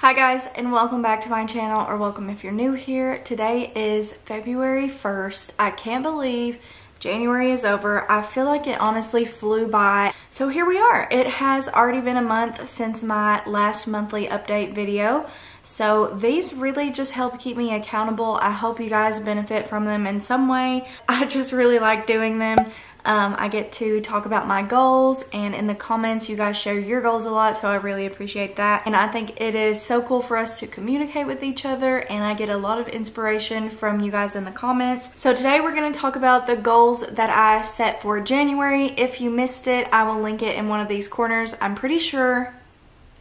Hi guys, and welcome back to my channel, or welcome if you're new here. Today is February 1st. I can't believe January is over. I feel like it honestly flew by. So here we are. It has already been a month since my last monthly update video. So these really just help keep me accountable. I hope you guys benefit from them in some way. I just really like doing them. I get to talk about my goals, and in the comments you guys share your goals a lot, so I really appreciate that. And I think it is so cool for us to communicate with each other, and I get a lot of inspiration from you guys in the comments. So today we're going to talk about the goals that I set for January. If you missed it, I will link it in one of these corners. I'm pretty sure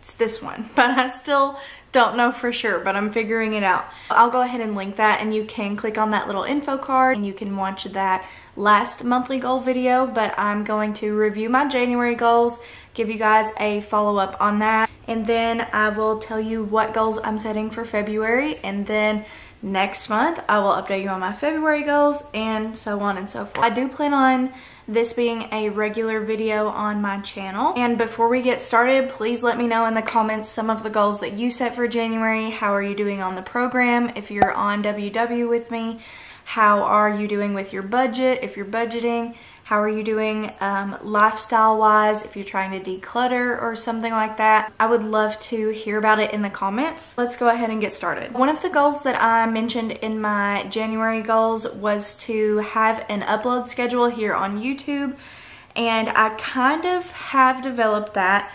it's this one, but I still don't know for sure, but I'm figuring it out. I'll go ahead and link that, and you can click on that little info card and you can watch that last monthly goal video. But I'm going to review my January goals, give you guys a follow-up on that, and then I will tell you what goals I'm setting for February, and then next month I will update you on my February goals, and so on and so forth. I do plan on this being a regular video on my channel. And before we get started, please let me know in the comments some of the goals that you set for January. How are you doing on the program? If you're on WW with me, how are you doing with your budget? If you're budgeting, how are you doing lifestyle wise? If you're trying to declutter or something like that, I would love to hear about it in the comments. Let's go ahead and get started. One of the goals that I mentioned in my January goals was to have an upload schedule here on YouTube, and I kind of have developed that.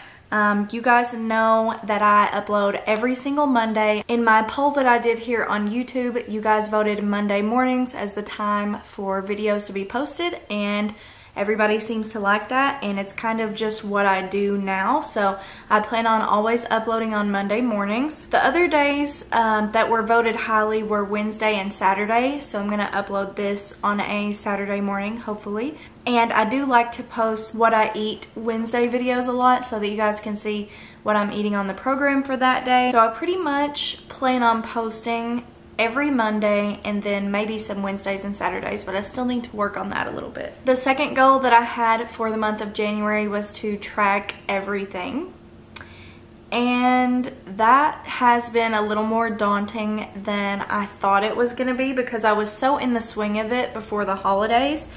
You guys know that I upload every single Monday. In my poll that I did here on YouTube, you guys voted Monday mornings as the time for videos to be posted, and everybody seems to like that, and it's kind of just what I do now. So I plan on always uploading on Monday mornings. The other days that were voted highly were Wednesday and Saturday, so I'm gonna upload this on a Saturday morning, hopefully. And I do like to post what I eat Wednesday videos a lot so that you guys can see what I'm eating on the program for that day. So I pretty much plan on posting every Monday, and then maybe some Wednesdays and Saturdays, but I still need to work on that a little bit. The second goal that I had for the month of January was to track everything, and that has been a little more daunting than I thought it was going to be because I was so in the swing of it before the holidays.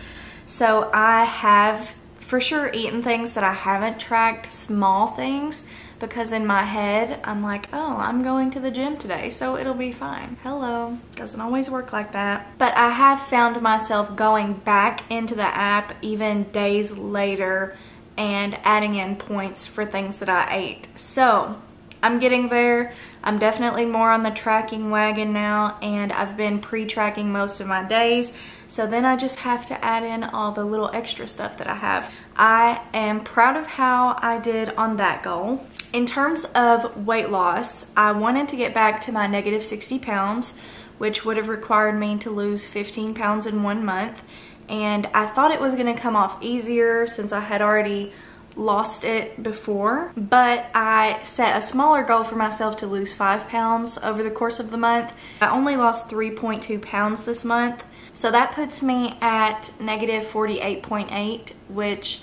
So I have for sure eaten things that I haven't tracked, small things, because in my head I'm like, oh, I'm going to the gym today, so it'll be fine. Hello. Doesn't always work like that. But I have found myself going back into the app even days later and adding in points for things that I ate. So I'm getting there. I'm definitely more on the tracking wagon now, and I've been pre-tracking most of my days. So then I just have to add in all the little extra stuff that I have. I am proud of how I did on that goal. In terms of weight loss, I wanted to get back to my negative 60 pounds, which would have required me to lose 15 pounds in 1 month. And I thought it was going to come off easier since I had already lost it before, but I set a smaller goal for myself to lose 5 pounds over the course of the month. I only lost 3.2 pounds this month, so that puts me at negative 48.8, which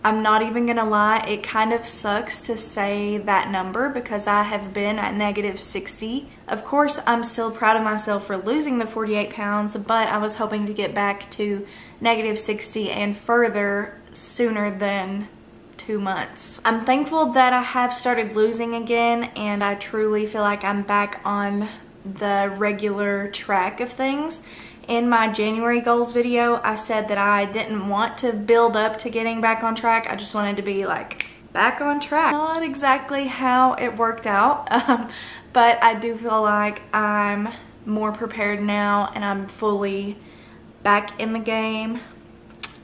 I'm not even gonna lie, it kind of sucks to say that number because I have been at negative 60. Of course, I'm still proud of myself for losing the 48 pounds, but I was hoping to get back to negative 60 and further sooner than 2 months. I'm thankful that I have started losing again, and I truly feel like I'm back on the regular track of things. In my January goals video, I said that I didn't want to build up to getting back on track. I just wanted to be like back on track. Not exactly how it worked out, but I do feel like I'm more prepared now, and I'm fully back in the game,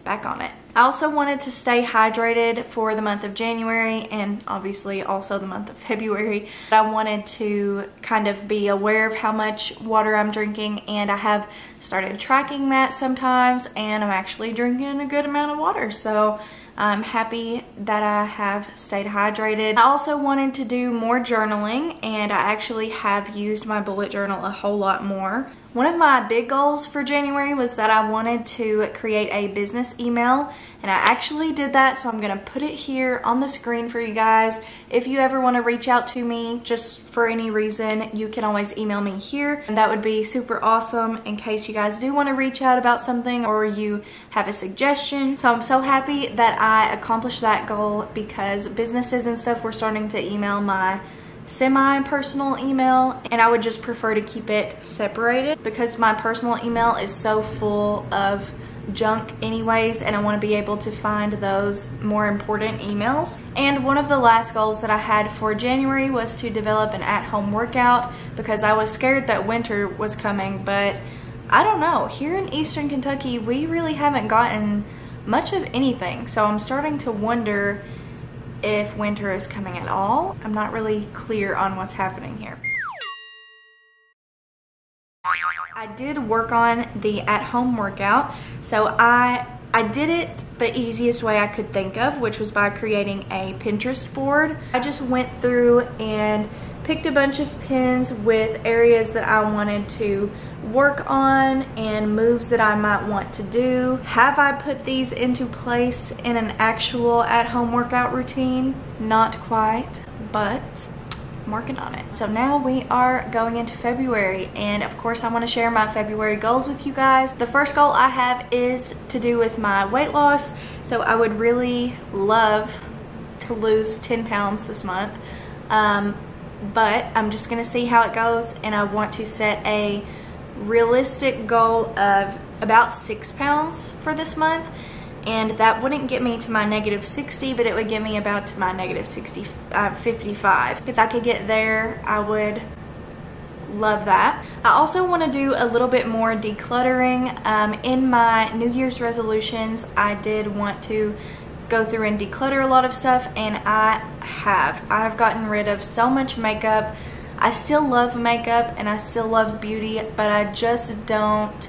back on it. I also wanted to stay hydrated for the month of January, and obviously also the month of February. I wanted to kind of be aware of how much water I'm drinking, and I have started tracking that sometimes, and I'm actually drinking a good amount of water. So I'm happy that I have stayed hydrated. I also wanted to do more journaling, and I actually have used my bullet journal a whole lot more. One of my big goals for January was that I wanted to create a business email and I actually did that, so I'm gonna put it here on the screen for you guys. If you ever want to reach out to me just for any reason, you can always email me here, and that would be super awesome in case you guys do want to reach out about something or you have a suggestion. So I'm so happy that I accomplished that goal, because businesses and stuff were starting to email my semi-personal email, and I would just prefer to keep it separated because my personal email is so full of junk anyways, and I want to be able to find those more important emails. And one of the last goals that I had for January was to develop an at-home workout, because I was scared that winter was coming, but I don't know, here in Eastern Kentucky we really haven't gotten much of anything, so I'm starting to wonder if winter is coming at all. I'm not really clear on what's happening here. I did work on the at-home workout, so I did it the easiest way I could think of, which was by creating a Pinterest board. I just went through and picked a bunch of pins with areas that I wanted to work on and moves that I might want to do. Have I put these into place in an actual at-home workout routine? Not quite, but I'm working on it. So now we are going into February, and of course I want to share my February goals with you guys. The first goal I have is to do with my weight loss, so I would really love to lose 10 pounds this month. But I'm just gonna see how it goes, and I want to set a realistic goal of about 6 pounds for this month, and that wouldn't get me to my -60, but it would get me about to my -55. If I could get there, I would love that. I also want to do a little bit more decluttering. In my New Year's resolutions, I did want to go through and declutter a lot of stuff, and I've gotten rid of so much makeup. I still love makeup and I still love beauty, but I just don't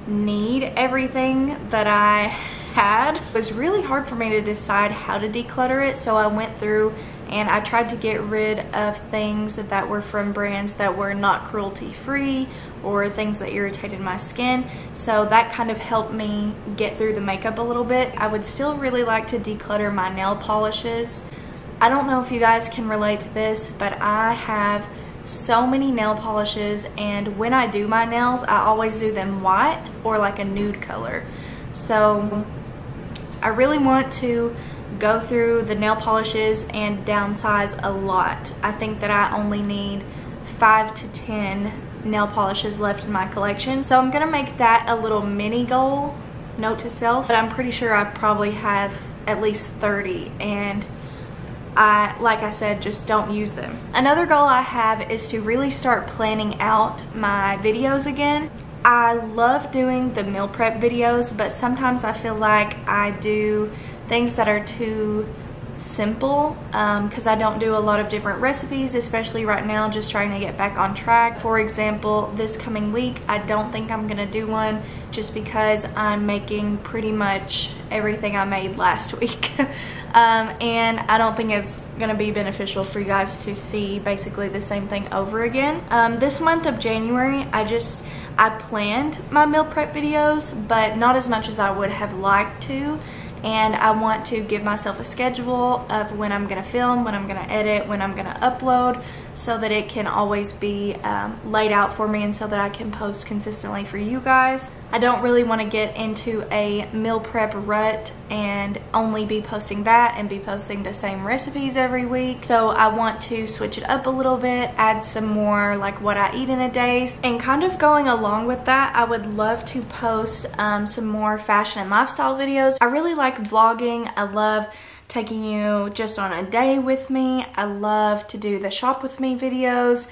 need everything that I had. It was really hard for me to decide how to declutter it, so I went through and I tried to get rid of things that were from brands that were not cruelty free or things that irritated my skin. So that kind of helped me get through the makeup a little bit. I would still really like to declutter my nail polishes. I don't know if you guys can relate to this, but I have so many nail polishes, and when I do my nails, I always do them white or like a nude color. So I really want to go through the nail polishes and downsize a lot. I think that I only need 5 to 10 nail polishes left in my collection. So I'm gonna make that a little mini goal, note to self, but I'm pretty sure I probably have at least 30, and like I said, just don't use them. Another goal I have is to really start planning out my videos again. I love doing the meal prep videos, but sometimes I feel like I do things that are too simple because I don't do a lot of different recipes, especially right now, just trying to get back on track. For example, this coming week, I don't think I'm gonna do one just because I'm making pretty much everything I made last week. And I don't think it's gonna be beneficial for you guys to see basically the same thing over again. This month of January, I planned my meal prep videos, but not as much as I would have liked to. And I want to give myself a schedule of when I'm gonna film, when I'm gonna edit, when I'm gonna upload, so that it can always be laid out for me and so that I can post consistently for you guys. I don't really want to get into a meal prep rut and only be posting that and be posting the same recipes every week. So I want to switch it up a little bit, add some more like what I eat in a day. And kind of going along with that, I would love to post some more fashion and lifestyle videos. I really like vlogging. I love taking you just on a day with me. I love to do the shop with me videos.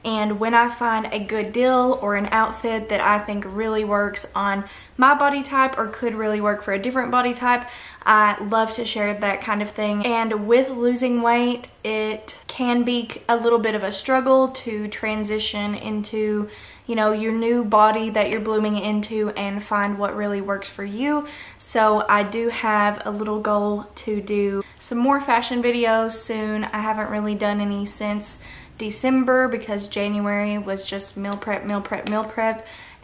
And when I find a good deal or an outfit that I think really works on my body type or could really work for a different body type, I love to share that kind of thing. And with losing weight, it can be a little bit of a struggle to transition into, you know, your new body that you're blooming into and find what really works for you. So I do have a little goal to do some more fashion videos soon. I haven't really done any since December because January was just meal prep,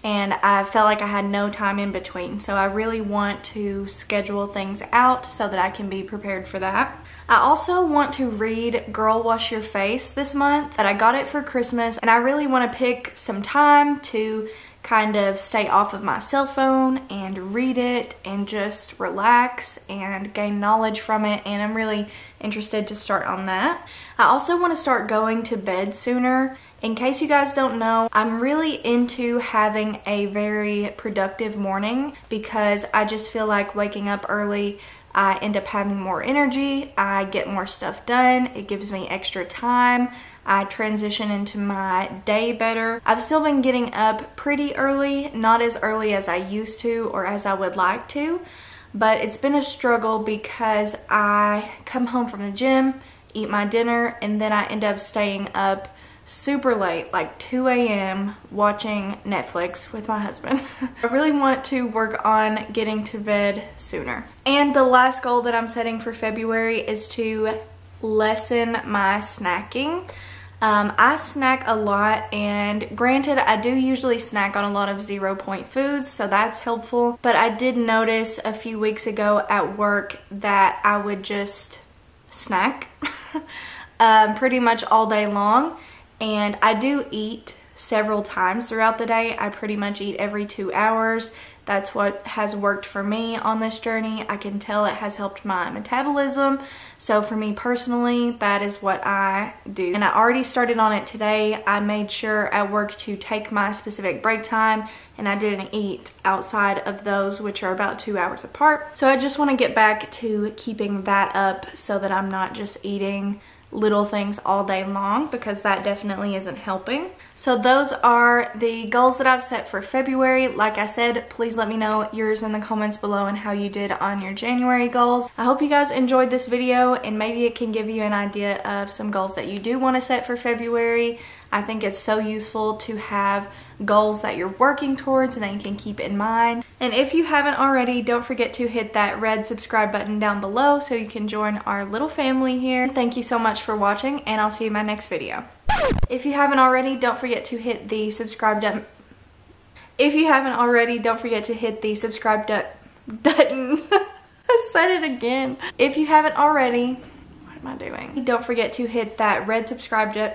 and I felt like I had no time in between. So I really want to schedule things out so that I can be prepared for that. I also want to read Girl Wash Your Face this month. That I got it for Christmas, and I really want to pick some time to kind of stay off of my cell phone and read it and just relax and gain knowledge from it, and I'm really interested to start on that. I also want to start going to bed sooner. In case you guys don't know, I'm really into having a very productive morning because I just feel like waking up early, I end up having more energy, I get more stuff done, it gives me extra time, I transition into my day better. I've still been getting up pretty early, not as early as I used to or as I would like to, but it's been a struggle because I come home from the gym, eat my dinner, and then I end up staying up super late, like 2 a.m. watching Netflix with my husband. I really want to work on getting to bed sooner. And the last goal that I'm setting for February is to lessen my snacking. I snack a lot, and granted, I do usually snack on a lot of 0-point foods, so that's helpful. But I did notice a few weeks ago at work that I would just snack pretty much all day long. And I do eat several times throughout the day. I pretty much eat every 2 hours. That's what has worked for me on this journey. I can tell it has helped my metabolism. So for me personally, that is what I do. And I already started on it today. I made sure at work to take my specific break time, and I didn't eat outside of those, which are about 2 hours apart. So I just want to get back to keeping that up so that I'm not just eating little things all day long, because that definitely isn't helping. So those are the goals that I've set for February. Like I said, please let me know yours in the comments below and how you did on your January goals. I hope you guys enjoyed this video, and maybe it can give you an idea of some goals that you do want to set for February. I think it's so useful to have goals that you're working towards and that you can keep in mind. And if you haven't already, don't forget to hit that red subscribe button down below so you can join our little family here. Thank you so much for watching, and I'll see you in my next video. If you haven't already, don't forget to hit the subscribe button. If you haven't already, don't forget to hit the subscribe button. I said it again. If you haven't already, what am I doing? Don't forget to hit that red subscribe button.